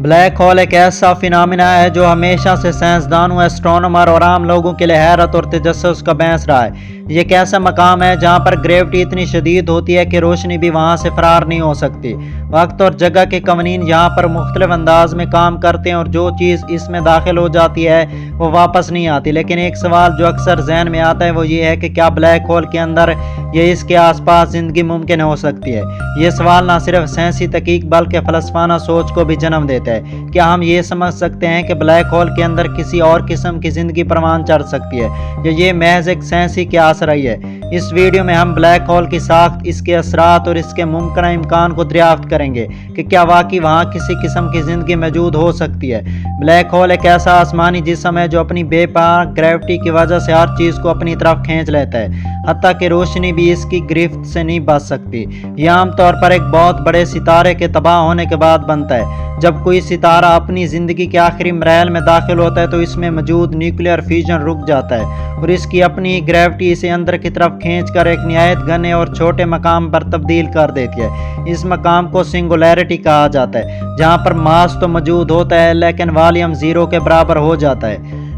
Black hole ایک ایسا phenomenon ہے جو ہمیشہ سے سائنسدانوں، ایسٹرونومر اور عام لوگوں کے لیے حیرت اور تجسس کا باعث رہا ہے۔ یہ ایک ایسا مقام ہے جہاں پر گریوٹی اتنی شدید ہوتی ہے کہ روشنی بھی وہاں سے فرار نہیں ہو سکتی۔ وقت اور جگہ کے قوانین یہاں پر مختلف انداز میں کام کرتے ہیں اور جو چیز اس میں داخل ہو جاتی ہے وہ واپس نہیں آتی۔ لیکن ایک سوال جو اکثر ذہن میں آتا ہے وہ یہ ہے کہ کیا بلیک ہول کے اندر یا اس کے آس پاس زندگی ممکن ہو سکتی ہے؟ یہ سوال نہ صرف سائنسی تحقیق بلکہ فلسفانہ سوچ کو بھی جنم دیتا ہے۔ کیا ہم یہ سمجھ سکتے ہیں کہ بلیک ہول کے اندر کسی اور قسم کی زندگی پروان چڑھ سکتی ہے یا یہ محض ایک سائنسی قیاس رہی ہے؟ اس ویڈیو میں ہم بلیک ہول کی ساخت، اس کے اثرات اور اس کے ممکنہ امکان کو دریافت کریں گے کہ کیا واقعی وہاں کسی قسم کی زندگی موجود ہو سکتی ہے۔ بلیک ہول ایک ایسا آسمانی جسم ہے جو اپنی بے پناہ گریوٹی کی وجہ سے ہر چیز کو اپنی طرف کھینچ لیتا ہے، حتیٰ کہ روشنی بھی اس کی گرفت سے نہیں بچ سکتی۔ یہ عام طور پر ایک بہت بڑے ستارے کے تباہ ہونے کے بعد بنتا ہے۔ جب کوئی ستارہ اپنی زندگی کے آخری مراحل میں داخل ہوتا ہے تو اس میں موجود نیوکلیئر فیوژن رک جاتا ہے اور اس کی اپنی گریوٹی اسے اندر کی طرف کھینچ کر ایک نہایت گھنے اور چھوٹے مقام پر تبدیل کر دیتی ہے۔ اس مقام کو سنگولیرٹی کہا جاتا ہے، جہاں پر ماس تو موجود ہوتا ہے لیکن والیوم زیرو کے برابر ہو جاتا ہے۔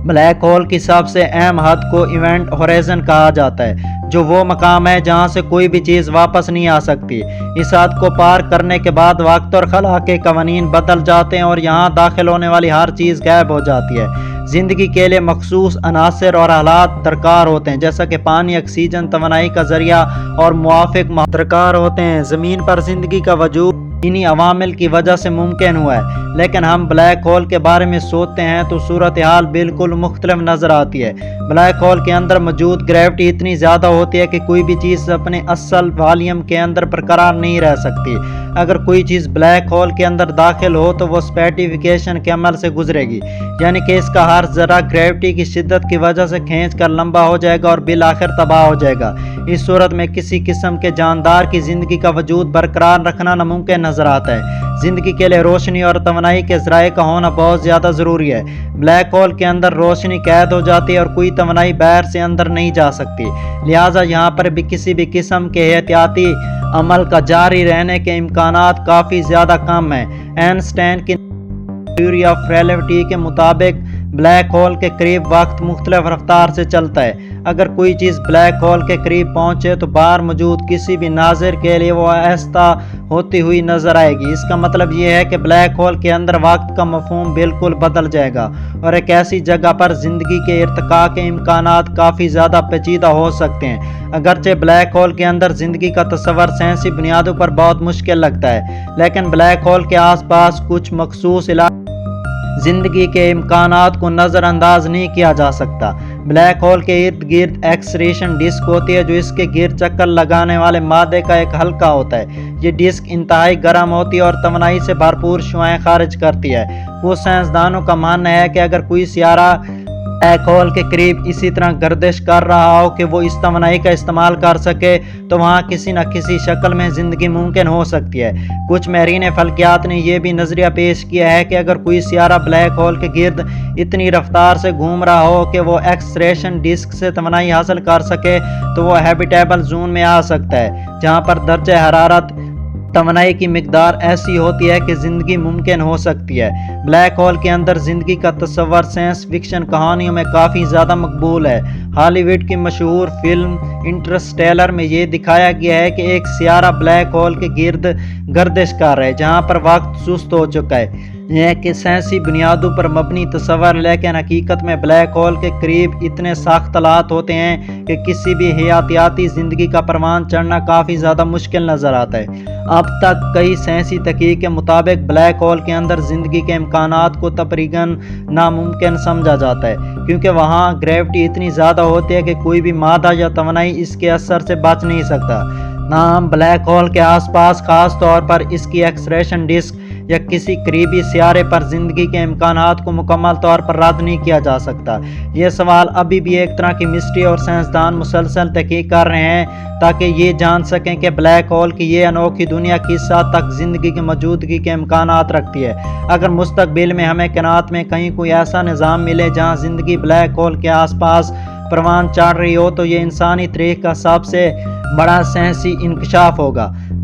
بلیک ہول کی سب سے اہم حد کو ایونٹ ہورائزن کہا جاتا ہے، جو وہ مقام ہے جہاں سے کوئی بھی چیز واپس نہیں آ سکتی۔ اس حد کو پار کرنے کے بعد وقت اور خلا کے قوانین بدل جاتے ہیں اور یہاں داخل ہونے والی ہر چیز غائب ہو جاتی ہے۔ زندگی کے لیے مخصوص عناصر اور حالات درکار ہوتے ہیں، جیسا کہ پانی، آکسیجن، توانائی کا ذریعہ اور موافق ماحول درکار ہوتے ہیں۔ زمین پر زندگی کا وجود انہی عوامل کی وجہ سے ممکن ہوا ہے۔ لیکن ہم بلیک ہول کے بارے میں سوچتے ہیں تو صورتحال بالکل مختلف نظر آتی ہے۔ بلیک ہول کے اندر موجود گریوٹی اتنی زیادہ ہوتی ہے کہ کوئی بھی چیز اپنے اصل والیوم کے اندر برقرار نہیں رہ سکتی۔ اگر کوئی چیز بلیک ہول کے اندر داخل ہو تو وہ سپیٹیفیکیشن کے عمل سے گزرے گی، یعنی کہ اس کا ہر ذرہ گریوٹی کی شدت کی وجہ سے کھینچ کر لمبا ہو جائے گا اور بالآخر تباہ ہو جائے گا۔ اس صورت میں کسی قسم کے جاندار کی زندگی کا وجود برقرار رکھنا ناممکن نظر آتا ہے۔ زندگی کے لیے روشنی اور توانائی کے ذرائع کا ہونا بہت زیادہ ضروری ہے۔ بلیک ہول کے اندر روشنی قید ہو جاتی ہے اور کوئی توانائی باہر سے اندر نہیں جا سکتی، لہٰذا یہاں پر بھی کسی بھی قسم کے احتیاطی عمل کا جاری رہنے کے امکانات کافی زیادہ کم ہیں۔ آئنسٹائن کی تھیوری آف ریلیٹیوٹی کے مطابق بلیک ہول کے قریب وقت مختلف رفتار سے چلتا ہے۔ اگر کوئی چیز بلیک ہول کے قریب پہنچے تو باہر موجود کسی بھی ناظر کے لیے وہ آہستہ ہوتی ہوئی نظر آئے گی۔ اس کا مطلب یہ ہے کہ بلیک ہول کے اندر وقت کا مفہوم بالکل بدل جائے گا اور ایک ایسی جگہ پر زندگی کے ارتقاء کے امکانات کافی زیادہ پیچیدہ ہو سکتے ہیں۔ اگرچہ بلیک ہول کے اندر زندگی کا تصور سائنسی بنیادوں پر بہت مشکل لگتا ہے، لیکن بلیک ہول کے آس پاس کچھ مخصوص علاقے زندگی کے امکانات کو نظر انداز نہیں کیا جا سکتا۔ بلیک ہول کے ارد گرد ایکسریشن ڈسک ہوتی ہے جو اس کے گرد چکر لگانے والے مادے کا ایک حلقہ ہوتا ہے۔ یہ ڈسک انتہائی گرم ہوتی ہے اور توانائی سے بھرپور شعاعیں خارج کرتی ہے۔ کچھ سائنسدانوں کا ماننا ہے کہ اگر کوئی سیارہ بلیک ہول کے قریب اسی طرح گردش کر رہا ہو کہ وہ اس توانائی کا استعمال کر سکے تو وہاں کسی نہ کسی شکل میں زندگی ممکن ہو سکتی ہے۔ کچھ ماہرین فلکیات نے یہ بھی نظریہ پیش کیا ہے کہ اگر کوئی سیارہ بلیک ہول کے گرد اتنی رفتار سے گھوم رہا ہو کہ وہ ایکسریشن ڈسک سے توانائی حاصل کر سکے تو وہ ہیبیٹیبل زون میں آ سکتا ہے، جہاں پر درجہ حرارت توانائی کی مقدار ایسی ہوتی ہے کہ زندگی ممکن ہو سکتی ہے۔ بلیک ہول کے اندر زندگی کا تصور سائنس فکشن کہانیوں میں کافی زیادہ مقبول ہے۔ ہالی ووڈ کی مشہور فلم انٹرسٹیلر میں یہ دکھایا گیا ہے کہ ایک سیارہ بلیک ہول کے گرد گردش کر رہا ہے جہاں پر وقت سست ہو چکا ہے۔ یہ کہ سائنسی بنیادوں پر مبنی تصور، لیکن حقیقت میں بلیک ہول کے قریب اتنے سخت حالات ہوتے ہیں کہ کسی بھی حیاتیاتی زندگی کا پروان چڑھنا کافی زیادہ مشکل نظر آتا ہے۔ اب تک کئی سائنسی تحقیق کے مطابق بلیک ہول کے اندر زندگی کے امکانات کو تقریباً ناممکن سمجھا جاتا ہے، کیونکہ وہاں گریوٹی اتنی زیادہ ہوتی ہے کہ کوئی بھی مادہ یا توانائی اس کے اثر سے بچ نہیں سکتا۔ تاہم بلیک ہول کے آس پاس، خاص طور پر اس کی ایکسریشن ڈسک یا کسی قریبی سیارے پر زندگی کے امکانات کو مکمل طور پر رد نہیں کیا جا سکتا۔ یہ سوال ابھی بھی ایک طرح کی مسٹری اور سائنسدان مسلسل تحقیق کر رہے ہیں تاکہ یہ جان سکیں کہ بلیک ہول کی یہ انوکھی دنیا کس حد تک زندگی کی موجودگی کے امکانات رکھتی ہے۔ اگر مستقبل میں ہمیں کائنات میں کہیں کوئی ایسا نظام ملے جہاں زندگی بلیک ہول کے آس پاس پروان چڑھ رہی ہو تو یہ انسانی تاریخ کا سب سے بڑا سائنسی انکشاف ہوگا۔